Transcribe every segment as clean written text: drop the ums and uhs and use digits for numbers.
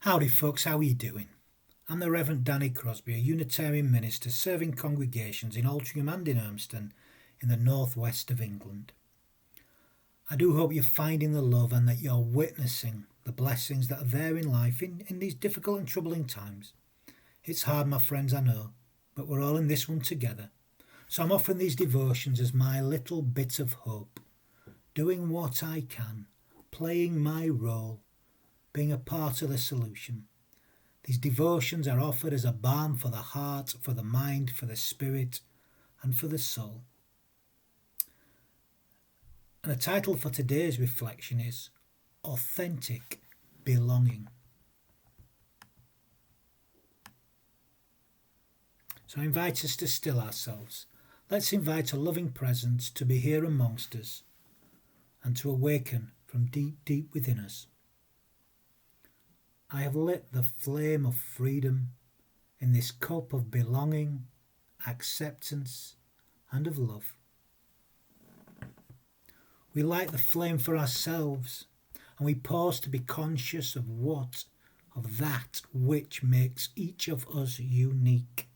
Howdy folks, how are you doing? I'm the Reverend Danny Crosby, a Unitarian minister serving congregations in Altrincham and in Urmston in the northwest of England. I do hope you're finding the love and that you're witnessing the blessings that are there in life in these difficult and troubling times. It's hard, my friends, I know, but we're all in this one together. So I'm offering these devotions as my little bit of hope, doing what I can, playing my role, being a part of the solution. These devotions are offered as a balm for the heart, for the mind, for the spirit, and for the soul. And the title for today's reflection is Authentic Belonging. So I invite us to still ourselves. Let's invite a loving presence to be here amongst us and to awaken from deep, deep within us. I have lit the flame of freedom in this cup of belonging, acceptance, and of love. We light the flame for ourselves, and we pause to be conscious of that which makes each of us unique.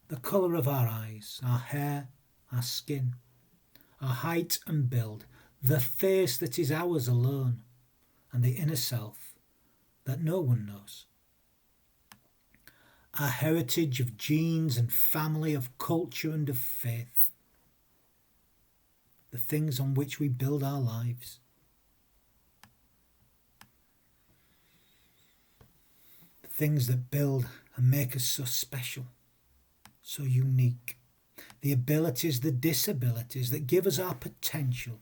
The colour of our eyes, our hair, our skin, our height and build, the face that is ours alone, and the inner self that no one knows. Our heritage of genes and family, of culture and of faith. The things on which we build our lives. The things that build and make us so special, so unique. The abilities, the disabilities that give us our potential.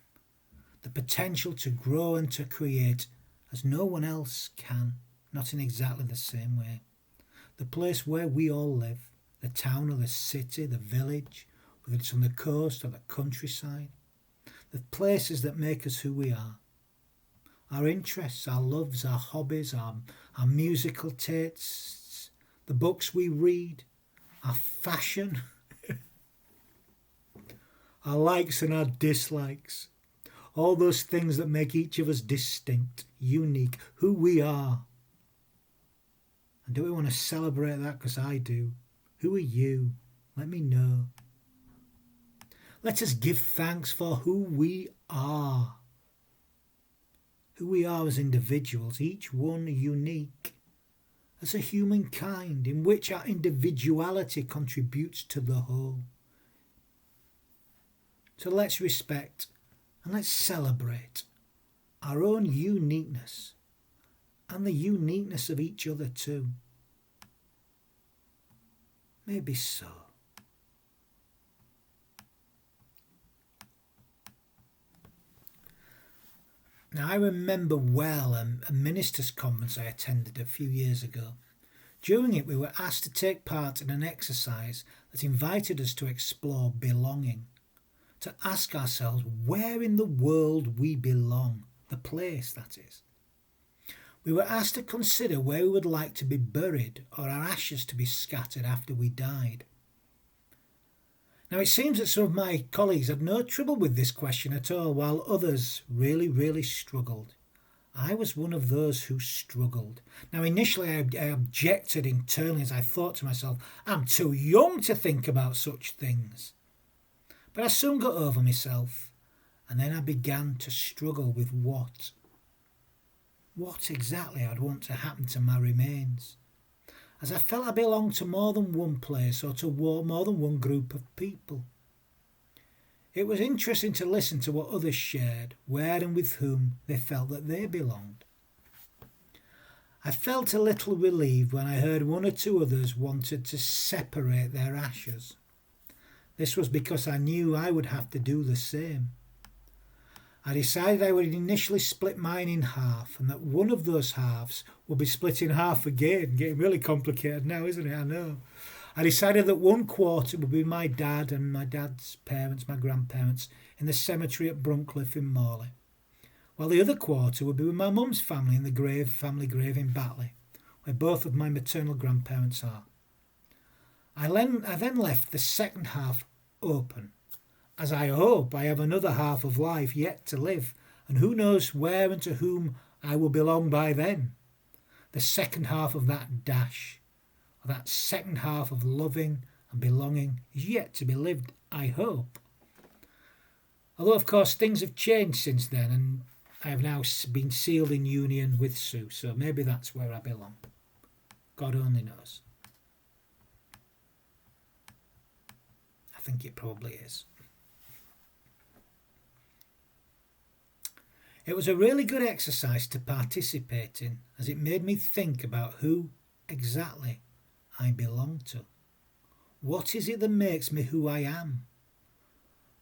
The potential to grow and to create as no one else can, not in exactly the same way. The place where we all live, the town or the city, the village, whether it's on the coast or the countryside, the places that make us who we are. Our interests, our loves, our hobbies, our musical tastes, the books we read, our fashion, our likes and our dislikes. All those things that make each of us distinct, unique, who we are. And do we want to celebrate that? Because I do. Who are you? Let me know. Let us give thanks for who we are. Who we are as individuals, each one unique. As a humankind in which our individuality contributes to the whole. So let's respect and let's celebrate our own uniqueness and the uniqueness of each other too. Maybe so. Now I remember well a minister's conference I attended a few years ago. During it we were asked to take part in an exercise that invited us to explore belonging. To ask ourselves where in the world we belong, the place that is. We were asked to consider where we would like to be buried or our ashes to be scattered after we died. Now it seems that some of my colleagues had no trouble with this question at all, while others really struggled. I was one of those who struggled. Now initially I objected internally as I thought to myself, I'm too young to think about such things. But I soon got over myself, and then I began to struggle with what exactly I'd want to happen to my remains, as I felt I belonged to more than one place or to more than one group of people. It was interesting to listen to what others shared, where and with whom they felt that they belonged. I felt a little relieved when I heard one or two others wanted to separate their ashes. This was because I knew I would have to do the same. I decided I would initially split mine in half and that one of those halves would be split in half again. Getting really complicated now, isn't it? I know. I decided that one quarter would be my dad and my dad's parents, my grandparents, in the cemetery at Bruncliffe in Morley, while the other quarter would be with my mum's family in the family grave in Batley, where both of my maternal grandparents are. I then left the second half open, as I hope I have another half of life yet to live, and who knows where and to whom I will belong by then. the second half of that dash, or that second half of loving and belonging, is yet to be lived, I hope. Although, of course, things have changed since then, and I have now been sealed in union with Sue, so maybe that's where I belong. God only knows. I think it probably is. It was a really good exercise to participate in, as it made me think about who exactly I belong to. What is it that makes me who I am?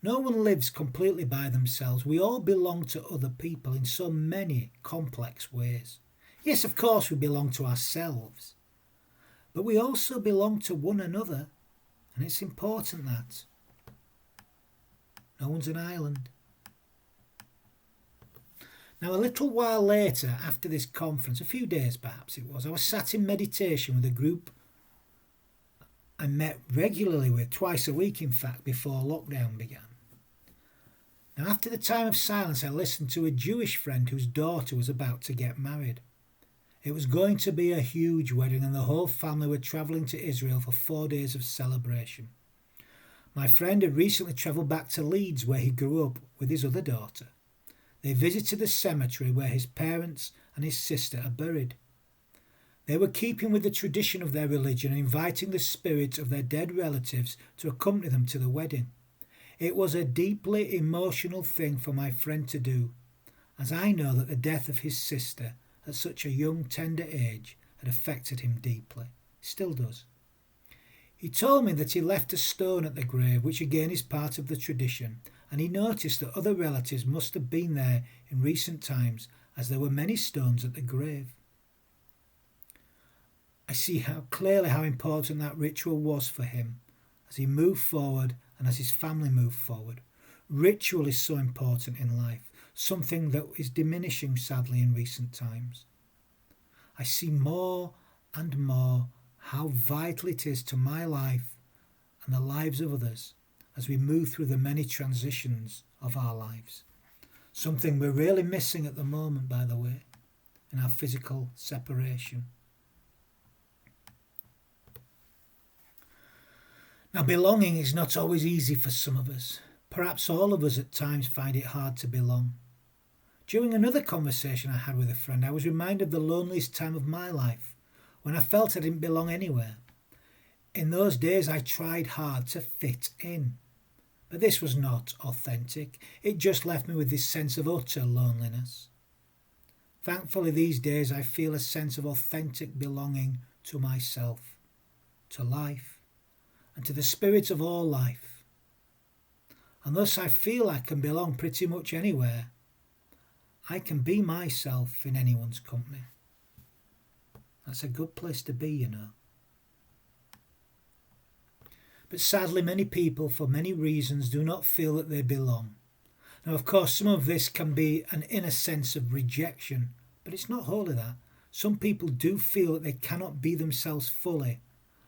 No one lives completely by themselves. We all belong to other people in so many complex ways. Yes, of course, we belong to ourselves, but we also belong to one another, and it's important that no one's an island. Now, a little while later, after this conference, a few days perhaps it was, I was sat in meditation with a group I met regularly with, twice a week in fact, before lockdown began. Now, after the time of silence, I listened to a Jewish friend whose daughter was about to get married. It was going to be a huge wedding, and the whole family were travelling to Israel for 4 days of celebration. My friend had recently travelled back to Leeds, where he grew up, with his other daughter. They visited the cemetery where his parents and his sister are buried. They were keeping with the tradition of their religion and inviting the spirits of their dead relatives to accompany them to the wedding. It was a deeply emotional thing for my friend to do, as I know that the death of his sister at such a young, tender age had affected him deeply. It still does. He told me that he left a stone at the grave, which again is part of the tradition, and he noticed that other relatives must have been there in recent times, as there were many stones at the grave. I see how clearly how important that ritual was for him as he moved forward and as his family moved forward. Ritual is so important in life, something that is diminishing sadly in recent times. I see more and more how vital it is to my life and the lives of others as we move through the many transitions of our lives. Something we're really missing at the moment, by the way, in our physical separation. Now, belonging is not always easy for some of us. Perhaps all of us at times find it hard to belong. During another conversation I had with a friend, I was reminded of the loneliest time of my life, when I felt I didn't belong anywhere. In those days I tried hard to fit in. But this was not authentic. It just left me with this sense of utter loneliness. Thankfully, these days I feel a sense of authentic belonging to myself, to life, and to the spirit of all life. And thus I feel I can belong pretty much anywhere. I can be myself in anyone's company. That's a good place to be, you know. But sadly, many people, for many reasons, do not feel that they belong. Now, of course, some of this can be an inner sense of rejection, but it's not wholly that. Some people do feel that they cannot be themselves fully,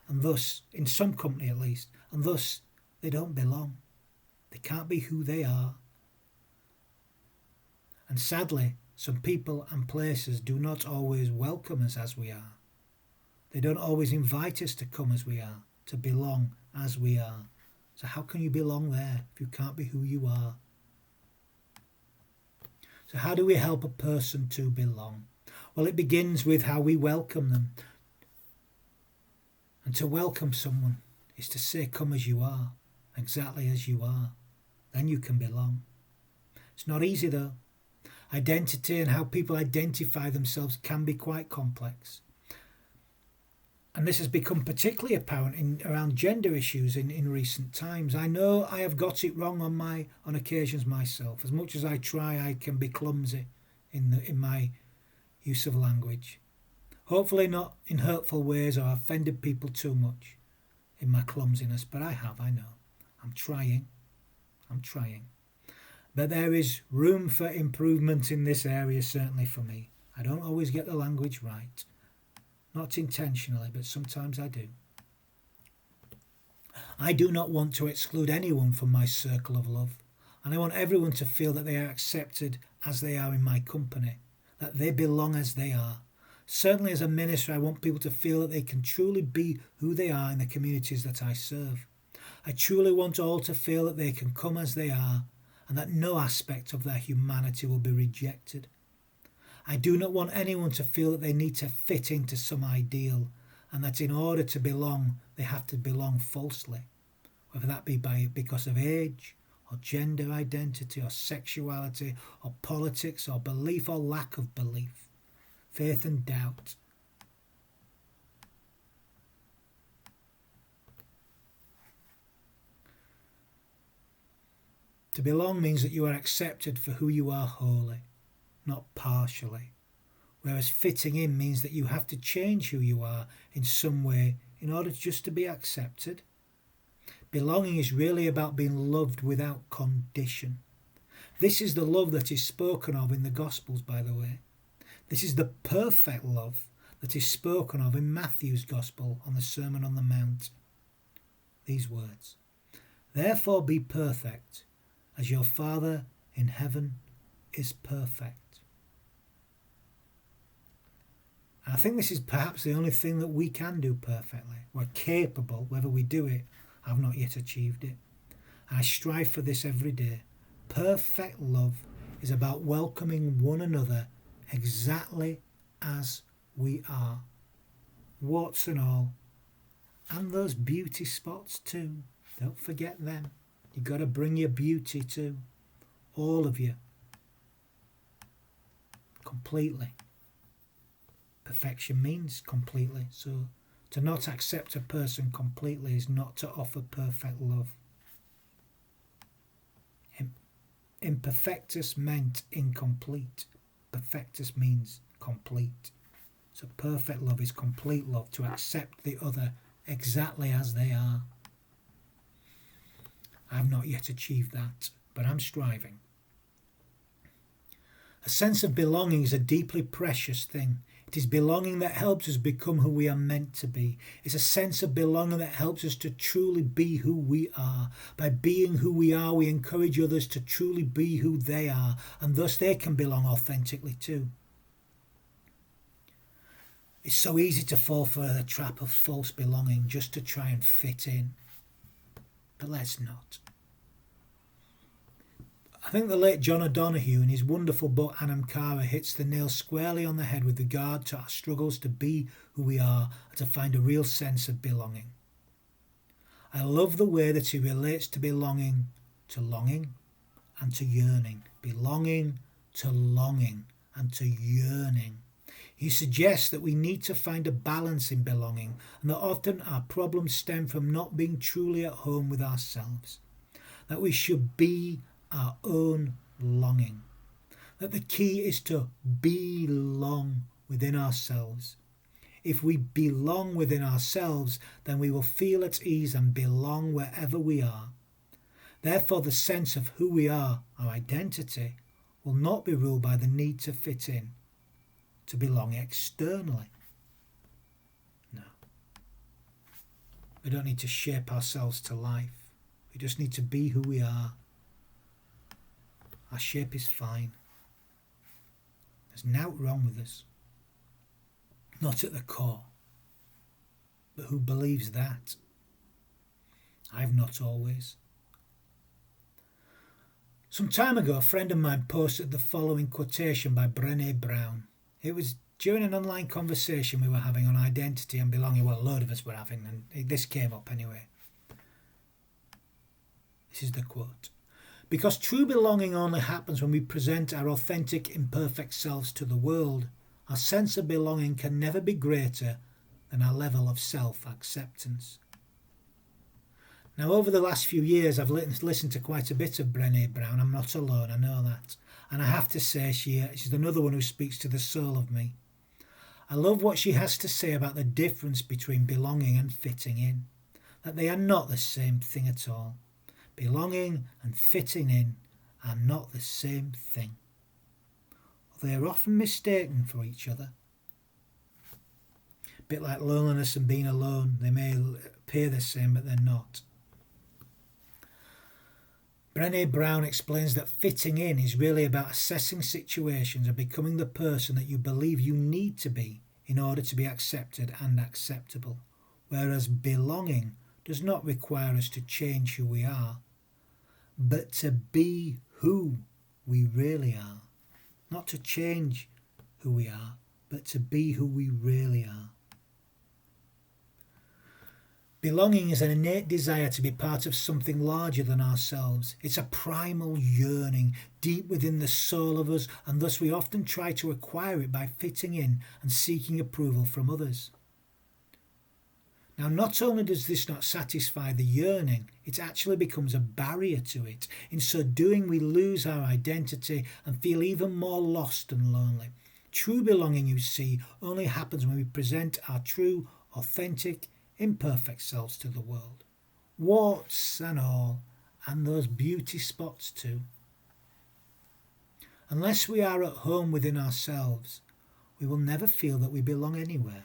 and thus, in some company at least, and thus they don't belong. They can't be who they are. And sadly, some people and places do not always welcome us as we are. They don't always invite us to come as we are, to belong as we are. So how can you belong there if you can't be who you are? So how do we help a person to belong? Well, it begins with how we welcome them. And to welcome someone is to say, come as you are, exactly as you are. Then you can belong. It's not easy though. Identity and how people identify themselves can be quite complex. And this has become particularly apparent around gender issues in recent times. I know I have got it wrong on occasions myself. As much as I try, I can be clumsy in my use of language. Hopefully not in hurtful ways or offended people too much in my clumsiness, but I know. I'm trying. But there is room for improvement in this area, certainly for me. I don't always get the language right. Not intentionally, but sometimes I do. I do not want to exclude anyone from my circle of love, and I want everyone to feel that they are accepted as they are in my company, that they belong as they are. Certainly as a minister, I want people to feel that they can truly be who they are in the communities that I serve. I truly want all to feel that they can come as they are and that no aspect of their humanity will be rejected. I do not want anyone to feel that they need to fit into some ideal and that in order to belong, they have to belong falsely, whether that be because of age or gender identity or sexuality or politics or belief or lack of belief, faith and doubt. To belong means that you are accepted for who you are wholly, not partially. Whereas fitting in means that you have to change who you are in some way in order just to be accepted. Belonging is really about being loved without condition. This is the love that is spoken of in the Gospels, by the way. This is the perfect love that is spoken of in Matthew's Gospel on the Sermon on the Mount. These words, "Therefore be perfect, as your Father in heaven is perfect." I think this is perhaps the only thing that we can do perfectly. We're capable, whether we do it. I've not yet achieved it. I strive for this every day. Perfect love is about welcoming one another exactly as we are, warts and all, and those beauty spots too. Don't forget them. You've got to bring your beauty too, all of you, completely. Perfection means completely, so to not accept a person completely is not to offer perfect love. Imperfectus meant incomplete. Perfectus means complete. So perfect love is complete love, to accept the other exactly as they are. I've not yet achieved that, but I'm striving. A sense of belonging is a deeply precious thing. It is belonging that helps us become who we are meant to be. It's a sense of belonging that helps us to truly be who we are. By being who we are, we encourage others to truly be who they are, and thus they can belong authentically too. It's so easy to fall for the trap of false belonging just to try and fit in. But let's not. I think the late John O'Donoghue in his wonderful book Anam Cara hits the nail squarely on the head with regard to our struggles to be who we are and to find a real sense of belonging. I love the way that he relates to belonging to longing and to yearning. Belonging to longing and to yearning. He suggests that we need to find a balance in belonging and that often our problems stem from not being truly at home with ourselves. That we should be our own longing. That the key is to belong within ourselves. If we belong within ourselves, then we will feel at ease and belong wherever we are. Therefore, the sense of who we are, our identity, will not be ruled by the need to fit in, to belong externally. No. We don't need to shape ourselves to life. We just need to be who we are. Our shape is fine. There's nought wrong with us. Not at the core. But who believes that? I've not always. Some time ago, a friend of mine posted the following quotation by Brené Brown. It was during an online conversation we were having on identity and belonging. Well, a load of us were having, and this came up anyway. This is the quote. Because true belonging only happens when we present our authentic, imperfect selves to the world, our sense of belonging can never be greater than our level of self-acceptance. Now, over the last few years, I've listened to quite a bit of Brené Brown. I'm not alone, I know that. And I have to say, she's another one who speaks to the soul of me. I love what she has to say about the difference between belonging and fitting in, that they are not the same thing at all. Belonging and fitting in are not the same thing. They are often mistaken for each other. A bit like loneliness and being alone. They may appear the same, but they're not. Brené Brown explains that fitting in is really about assessing situations and becoming the person that you believe you need to be in order to be accepted and acceptable, whereas belonging does not require us to change who we are, but to be who we really are. Not to change who we are, but to be who we really are. Belonging is an innate desire to be part of something larger than ourselves. It's a primal yearning deep within the soul of us, and thus we often try to acquire it by fitting in and seeking approval from others. Now, not only does this not satisfy the yearning, it actually becomes a barrier to it. In so doing, we lose our identity and feel even more lost and lonely. True belonging, you see, only happens when we present our true, authentic, imperfect selves to the world. Warts and all, and those beauty spots too. Unless we are at home within ourselves, we will never feel that we belong anywhere.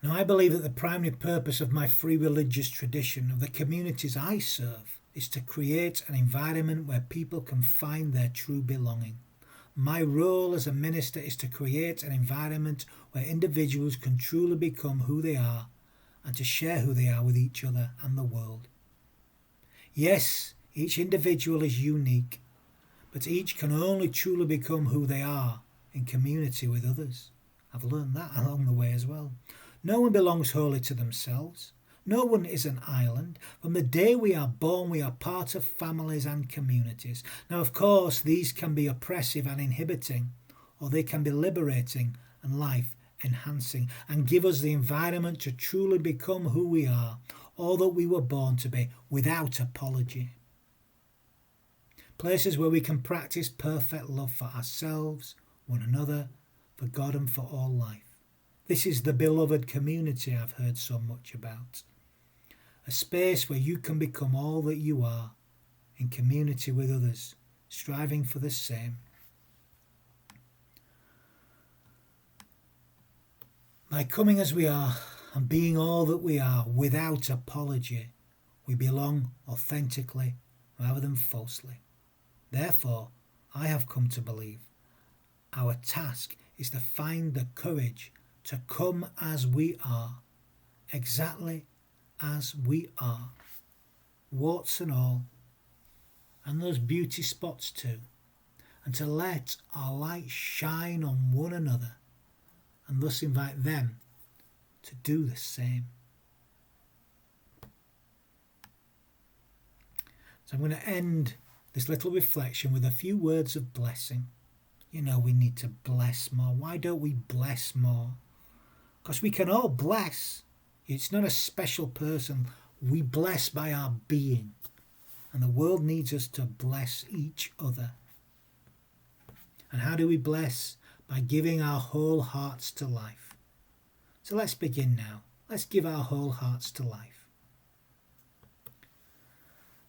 Now, I believe that the primary purpose of my free religious tradition, of the communities I serve, is to create an environment where people can find their true belonging. My role as a minister is to create an environment where individuals can truly become who they are and to share who they are with each other and the world. Yes, each individual is unique, but each can only truly become who they are in community with others. I've learned that along the way as well. No one belongs wholly to themselves. No one is an island. From the day we are born, we are part of families and communities. Now, of course, these can be oppressive and inhibiting, or they can be liberating and life-enhancing, and give us the environment to truly become who we are, all that we were born to be, without apology. Places where we can practice perfect love for ourselves, one another, for God and for all life. This is the beloved community I've heard so much about. A space where you can become all that you are, in community with others, striving for the same. By coming as we are and being all that we are without apology, we belong authentically rather than falsely. Therefore, I have come to believe our task is to find the courage to come as we are, exactly as we are, warts and all, and those beauty spots too, and to let our light shine on one another and thus invite them to do the same. So I'm going to end this little reflection with a few words of blessing. You know, we need to bless more. Why don't we bless more? Because we can all bless. It's not a special person. We bless by our being. And the world needs us to bless each other. And how do we bless? By giving our whole hearts to life. So let's begin now. Let's give our whole hearts to life.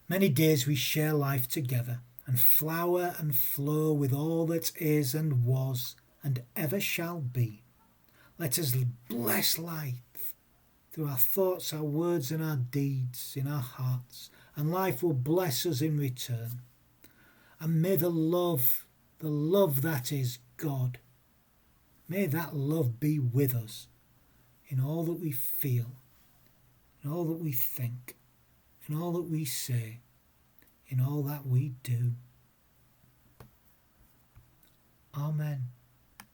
Many days we share life together and flower and flow with all that is and was and ever shall be. Let us bless life through our thoughts, our words and our deeds in our hearts, and life will bless us in return. And may the love that is God, may that love be with us in all that we feel, in all that we think, in all that we say, in all that we do. Amen.